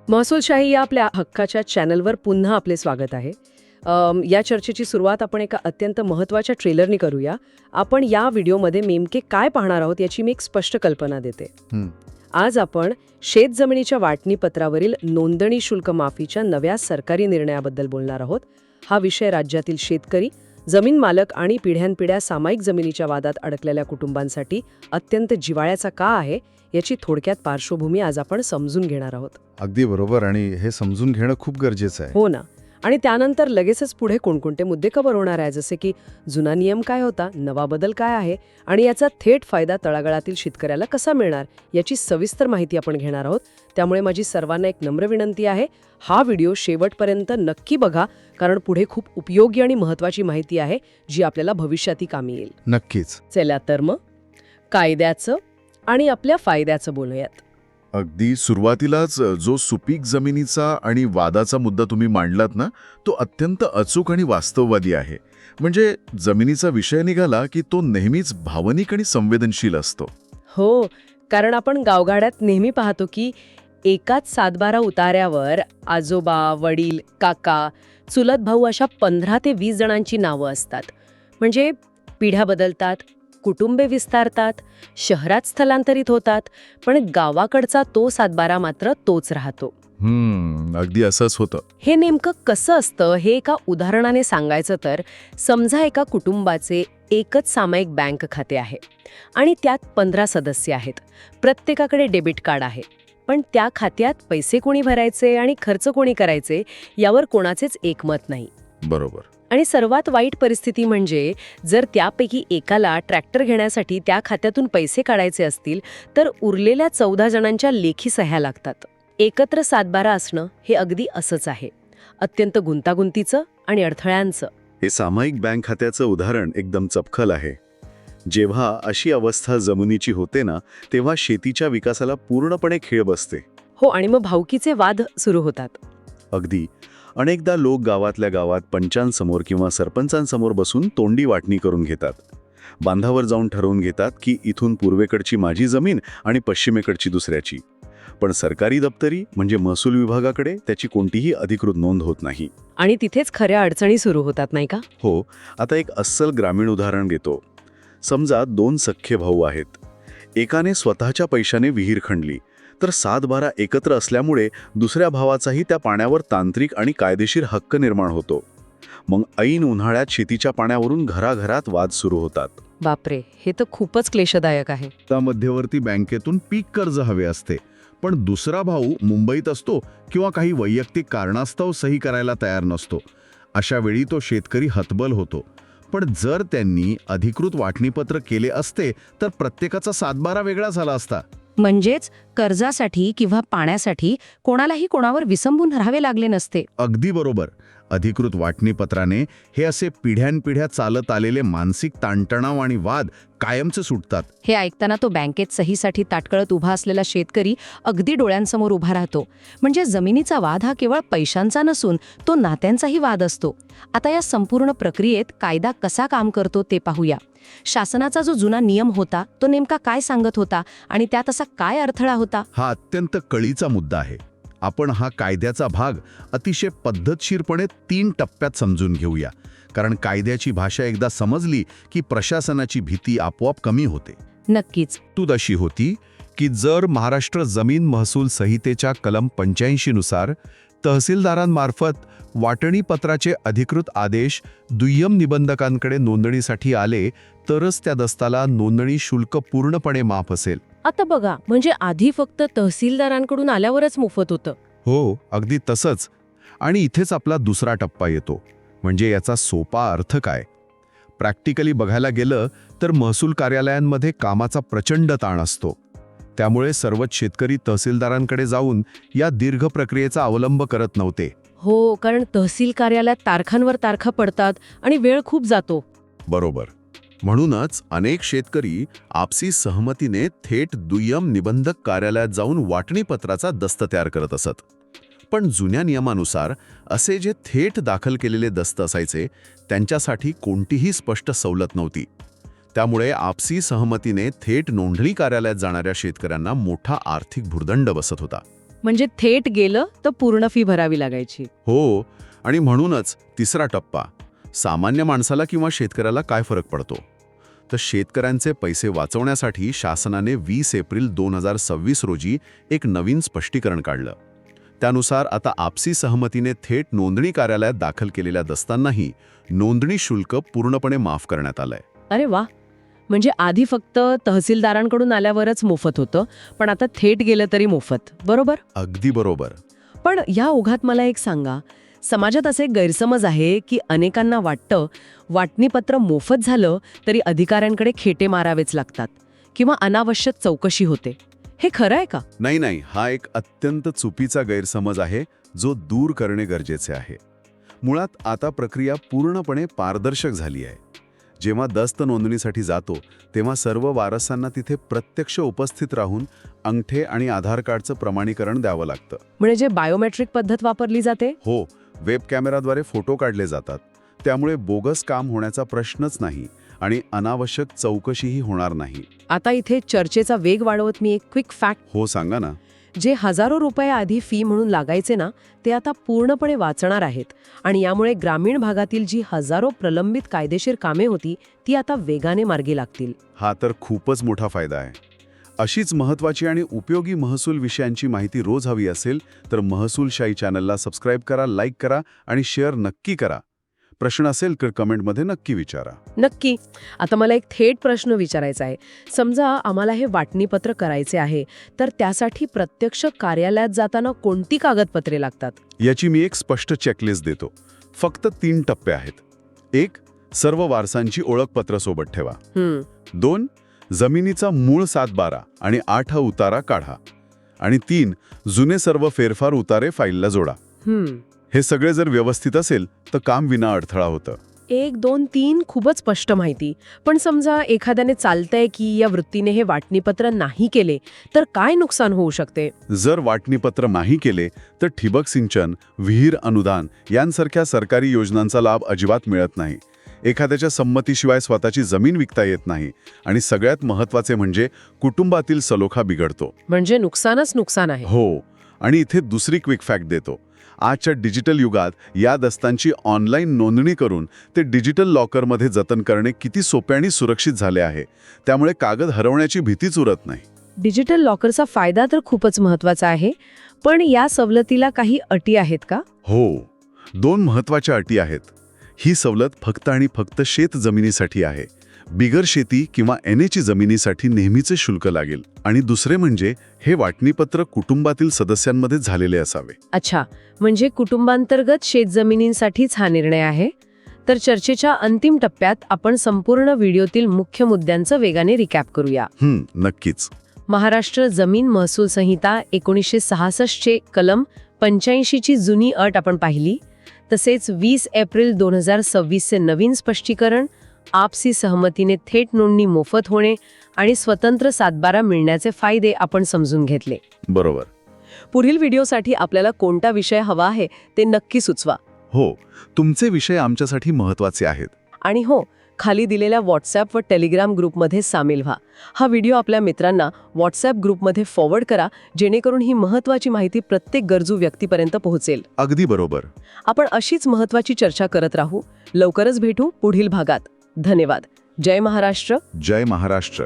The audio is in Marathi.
महसूलशाही या आपल्या हक्काच्या चॅनलवर पुन्हा आपले स्वागत आहे. या चर्चेची सुरुवात आपण एका अत्यंत महत्त्वाच्या ट्रेलरनी करूया. आपण या व्हिडिओमध्ये नेमके काय पाहणार आहोत याची मी एक स्पष्ट कल्पना देते. आज आपण शेतजमिनीच्या वाटणीपत्रावरील नोंदणी शुल्क माफीच्या नव्या सरकारी निर्णयाबद्दल बोलणार आहोत. हा विषय राज्यातील शेतकरी, जमीन मालक आणि पिढ्यानपिढ्या सामायिक जमिनीच्या वादात अडकलेल्या कुटुंबांसाठी अत्यंत जिव्हाळ्याचा का आहे याची थोडक्यात पार्श्वभूमी आज आपण समजून घेणार आहोत. अगदी बरोबर, आणि हे समजून घेणं खूप गरजेचं आहे. हो ना. आणि त्यानंतर लगेचच पुढे कोणकोणते मुद्दे कव्हर होणार आहे, जसे की जुना नियम काय होता, नवा बदल काय आहे आणि याचा थेट फायदा तळागाळातील शेतकऱ्याला कसा मिळणार याची सविस्तर माहिती आपण घेणार आहोत. त्यामुळे माझी सर्वांना एक नम्र विनंती आहे, हा व्हिडिओ शेवटपर्यंत नक्की बघा, कारण पुढे खूप उपयोगी आणि महत्त्वाची माहिती आहे जी आपल्याला भविष्यातही कामी येईल. नक्कीच. चला तर मग कायद्याचं आणि आपल्या फायद्याचं बोलूयात. अगदी सुरुवातीलाच जो सुपीक जमिनीचा आणि वादाचा मुद्दा तुम्ही मांडलात ना, तो अत्यंत अचूक आणि वास्तववादी आहे. म्हणजे जमिनीचा विषय निघाला की तो नेहमीच भावनिक आणि संवेदनशील असतो. हो, कारण आपण गावगाड्यात नेहमी पाहतो की एकाच 7-12 उतार्यावर आजोबा, वडील, काका, चुलत भाऊ अशा 15 ते 20 जणांची नावं असतात. म्हणजे पिढ्या बदलतात, कुटुंबे विस्तारतात, शहरात स्थलांतरित होतात, पण गावाकडचा तो 7-12 मात्र तोच राहतो. अगदी असंच होतं. हे नेमकं कसं असतं हे एका उदाहरणाने सांगायचं तर, समजा एका कुटुंबाचे एकच सामायिक बँक खाते आहे आणि त्यात 15 सदस्य आहेत. प्रत्येकाकडे डेबिट कार्ड आहे, पण त्या खात्यात पैसे कोणी भरायचे आणि खर्च कोणी करायचे यावर कोणाचेच एकमत नाही. बरोबर. आणि सर्वात वाईट परिस्थिती म्हणजे जर त्यापैकी एकाला ट्रॅक्टर घेण्यासाठी त्या खात्यातून पैसे काढायचे असतील तर उरलेल्या 14 जणांच्या लेखी सह्या लागतात. एकत्र 7-12 असणं हे अगदी असंच आहे, अत्यंत गुंतागुंतीचं आणि अडथळ्यांचं. हे सामायिक बँक खात्याचं उदाहरण एकदम चपखल आहे. जेव्हा अशी अवस्था जमिनीची होते ना, तेव्हा शेतीच्या विकासाला पूर्णपणे खीळ बसते. हो, आणि मग भावकीचे वाद सुरू होतात. अगदी. अनेकदा लोक गावातल्या गावात पंचांसमोर किंवा सरपंचांसमोर बसून तोंडी वाटणी करून घेतात. बांधावर जाऊन ठरवून घेतात की इथून पूर्वेकडची माझी जमीन आणि पश्चिमेकडची दुसऱ्याची. पण सरकारी दप्तरी म्हणजे महसूल विभागाकडे त्याची कोणतीही अधिकृत नोंद होत नाही. आणि तिथेच खऱ्या अडचणी सुरू होतात, नाही का? हो. आता एक अस्सल ग्रामीण उदाहरण देतो. समजा 2 सख्खे भाऊ आहेत. एकाने स्वतःच्या पैशाने विहीर खणली, तर 7-12 एकत्र असल्यामुळे दुसऱ्या भावाचाही त्या पाण्यावर तांत्रिक आणि कायदेशीर हक्क निर्माण होतो. मग ऐन उन्हाळ्यात शेतीच्या पाण्यावरून घराघरात वाद सुरू होतात. बापरे, हे तर खूपच क्लेशदायक आहे. त्या मध्यवर्ती बँकेतून पीक कर्ज हवे असते, पण दुसरा भाऊ मुंबईत असतो किंवा काही वैयक्तिक कारणास्तव सही करायला तयार नसतो. अशा वेळी तो शेतकरी हतबल होतो. पण जर त्यांनी अधिकृत वाटणीपत्र केले असते तर प्रत्येकाचा 7-12 वेगळा झाला असता. म्हणजेच कर्जासाठी किंवा पाण्यासाठी कोणालाही कोणावर विसंबून राहावे लागले नसते. अगदी बरोबर. अधिकृत वाटणीपत्राने हे असे पिढ्यानपिढ्या चालत आलेले मानसिक ताणतणाव आणि वाद कायमचे सुटतात. हे ऐकताना तो बँकेत सहीसाठी ताटकळत उभा असलेला शेतकरी अगदी डोळ्यांसमोर उभा राहतो. म्हणजे जमिनीचा वाद हा केवळ पैशांचा नसून तो नात्यांचाही वाद असतो. आता या संपूर्ण प्रक्रियेत कायदा कसा काम करतो ते पाहूया. शासनाचा जो जुना नियम होता तो नेमका काय सांगत होता आणि त्यात असा काय अडथळा होता? हा अत्यंत कळीचा मुद्दा आहे. आपण हा कायद्याचा भाग अतिशय पद्धतशीरपणे 3 टप्प्यात समजून घेऊया, कारण कायद्याची भाषा एकदा समजली की प्रशासनाची भीती आपोआप कमी होते. नक्कीच. तूद अशी होती की जर महाराष्ट्र जमीन महसूल संहितेच्या कलम 85 नुसार तहसीलदारांमार्फत वाटणीपत्राचे अधिकृत आदेश दुय्यम निबंधकांकडे नोंदणीसाठी आले तरच त्या दस्ताला नोंदणी शुल्क पूर्णपणे माफ असेल. आता बघा, म्हणजे आधी फक्त तहसीलदारांकडून आल्यावरच मोफत होतं. हो, अगदी तसंच. आणि इथेच आपला दुसरा टप्पा येतो. म्हणजे याचा सोपा अर्थ काय? प्रॅक्टिकली बघायला गेलं तर महसूल कार्यालयांमध्ये कामाचा प्रचंड ताण असतो. त्यामुळे सर्वच शेतकरी तहसीलदारांकडे जाऊन या दीर्घ प्रक्रियेचा अवलंब करत नव्हते. हो, कारण तहसील कार्यालयात तारखांवर तारखा पडतात आणि वेळ खूप जातो. बरोबर. म्हणूनच अनेक शेतकरी आपसी सहमतीने थेट दुय्यम निबंधक कार्यालयात जाऊन वाटणीपत्राचा दस्त तयार करत असत. पण जुन्या नियमानुसार असे जे थेट दाखल केलेले दस्त असायचे त्यांच्यासाठी कोणतीही स्पष्ट सवलत नव्हती. त्यामुळे आपसी सहमतीने थेट नोंदणी कार्यालयात जाणाऱ्या शेतकऱ्यांना मोठा आर्थिक भुर्दंड बसत होता. म्हणजे थेट गेलं तर पूर्ण फी भरावी लागायची. हो, आणि म्हणूनच तिसरा टप्पा, सामान्य माणसाला किंवा शेतकऱ्याला काय फरक पडतो. तर शेतकऱ्यांचे पैसे वाचवण्यासाठी शासनाने 20 एप्रिल 2026 रोजी एक नवीन स्पष्टीकरण काढलं. त्यानुसार आता आपसी सहमतीने थेट नोंदणी कार्यालयात दाखल केलेल्या दस्तांनाही नोंदणी शुल्क पूर्णपणे माफ करण्यात आलंय. अरे वा, म्हणजे आधी फक्त तहसीलदारांकडून आल्यावरच मोफत होतं, पण आता थेट गेलं तरी मोफत, बरोबर? अगदी बरोबर. पण या ओघात मला एक सांगा, समाजात असे गैरसमज आहे की अनेकांना वाटतं वाटणीपत्र मोफत झालं तरी अधिकाऱ्यांकडे खेटे मारावेच लागतात किंवा अनावश्यक चौकशी होते. हे खरं आहे का? नाही, हा एक अत्यंत चुकीचा गैरसमज आहे जो दूर करणे गरजेचे आहे. मुळात आता प्रक्रिया पूर्णपणे पारदर्शक झाली आहे. जेव्हा दस्त नोंदणीसाठी जातो तेव्हा सर्व वारसांना तिथे प्रत्यक्ष उपस्थित राहून अंगठे आणि आधार कार्डचं प्रमाणीकरण द्यावं लागतं. म्हणजे बायोमेट्रिक पद्धत वापरली जाते? हो, वेब कॅमेराद्वारे फोटो काढले जातात. त्यामुळे बोगस काम होण्याचा प्रश्नच नाही आणि अनावश्यक चौकशीही होणार नाही. आता इथे चर्चेचा वेग वाढवत मी एक क्विक फॅक्ट. हो, सांगा ना. जे हजारो रुपये आधी फी म्हणून लागायचे ना, ते आता पूर्णपणे वाचणार आहेत आणि यामुळे ग्रामीण भागातील जी हजारो प्रलंबित कायदेशीर कामे होती ती आता वेगाने मार्गी लागतील. हा तर खूपच मोठा फायदा आहे. अशीच महत्त्वाची आणि उपयोगी महसूल विषयांची माहिती रोज हवी असेल तर महसूलशाही चॅनलला सबस्क्राईब करा, लाईक करा आणि शेअर नक्की करा. प्रश्न असेल तर कमेंटमध्ये नक्की विचारा. नक्की. आता मला एक थेट प्रश्न विचारायचा आहे. समजा आम्हाला हे वाटणीपत्र करायचे आहे, तर त्यासाठी प्रत्यक्ष कार्यालयात जाताना कोणती कागदपत्रे लागतात? याची मी एक स्पष्ट चेकलिस्ट देतो. फक्त 3 टप्पे आहेत. 1. सर्व वारसांची ओळखपत्र सोबत ठेवा. 2. जमिनीचा मूळ 7/12 आणि 8 उतारा काढा. आणि 3. जुने सर्व फेरफार उतारे फाईलला जोडा. हे सगळे जर व्यवस्थित असेल तर काम विना अडथळा होतं. 1, 2, 3 खूपच स्पष्ट माहिती. पण समजा एखाद्याने चालतंय की या वृत्तीने हे वाटणीपत्र नाही केले तर काय नुकसान होऊ शकते? जर वाटणीपत्र नाही केले तर ठिबक सिंचन, विहीर अनुदान यांसारख्या सरकारी योजनांचा लाभ अजिबात मिळत नाही. एखाद्याच्या संमतीशिवाय स्वतःची जमीन विकता येत नाही आणि सगळ्यात महत्त्वाचे म्हणजे कुटुंबातील सलोखा बिघडतो. म्हणजे नुकसानच नुकसान आहे. हो, आणि इथे दुसरी क्विक फॅक्ट देतो. आजच्या डिजिटल युगात या दस्तांची ऑनलाईन नोंदणी करून ते डिजिटल लॉकरमध्ये जतन करणे किती सोपे आणि सुरक्षित झाले आहे. त्यामुळे कागद हरवण्याची भीतीच उरत नाही. डिजिटल लॉकरचा फायदा तर खूपच महत्त्वाचा आहे, पण या सवलतीला काही अटी आहेत का? हो, 2 महत्त्वाच्या अटी आहेत. ही सवलत फक्त आणि फक्त शेत जमिनीसाठी आहे. बिगर शेती किंवा एनएची जमिनीसाठी नेहमीचे शुल्क लागेल. आणि दुसरे म्हणजे हे वाटणीपत्र कुटुंबातील सदस्यांमध्ये झालेले असावे. अच्छा, म्हणजे कुटुंबांतर्गत शेतजमिनींसाठीच हा निर्णय आहे. तर चर्चेच्या अंतिम टप्प्यात आपण संपूर्ण व्हिडिओतील मुख्य मुद्द्यांचं वेगाने रिकॅप करूया. नक्कीच. महाराष्ट्र जमीन महसूल संहिता 1966 चे कलम 85 ची जुनी अट आपण पाहिली. तसेच 20 एप्रिल 2026 चे नवीन स्पष्टीकरण, आपसी सहमतीने थेट नोंदणी मोफत होणे आणि स्वतंत्र 7/12 मिळण्याचे फायदे आपण समजून घेतले. बरोबर. पुढील व्हिडिओसाठी आपल्याला कोणता विषय हवा आहे ते नक्की सुचवा. हो, तुमचे विषय आमच्यासाठी महत्त्वाचे आहेत. आणि हो, खाली दिलेल्या व्हॉट्सॲप व टेलिग्राम ग्रुपमध्ये सामील व्हा. हा व्हिडिओ आपल्या मित्रांना व्हॉट्सॲप ग्रुपमध्ये फॉरवर्ड करा, जेणेकरून ही महत्त्वाची माहिती प्रत्येक गरजू व्यक्तीपर्यंत पोहोचेल. अगदी बरोबर. आपण अशीच महत्त्वाची चर्चा करत राहू. लवकरच भेटू पुढील भागात. धन्यवाद. जय महाराष्ट्र. जय महाराष्ट्र.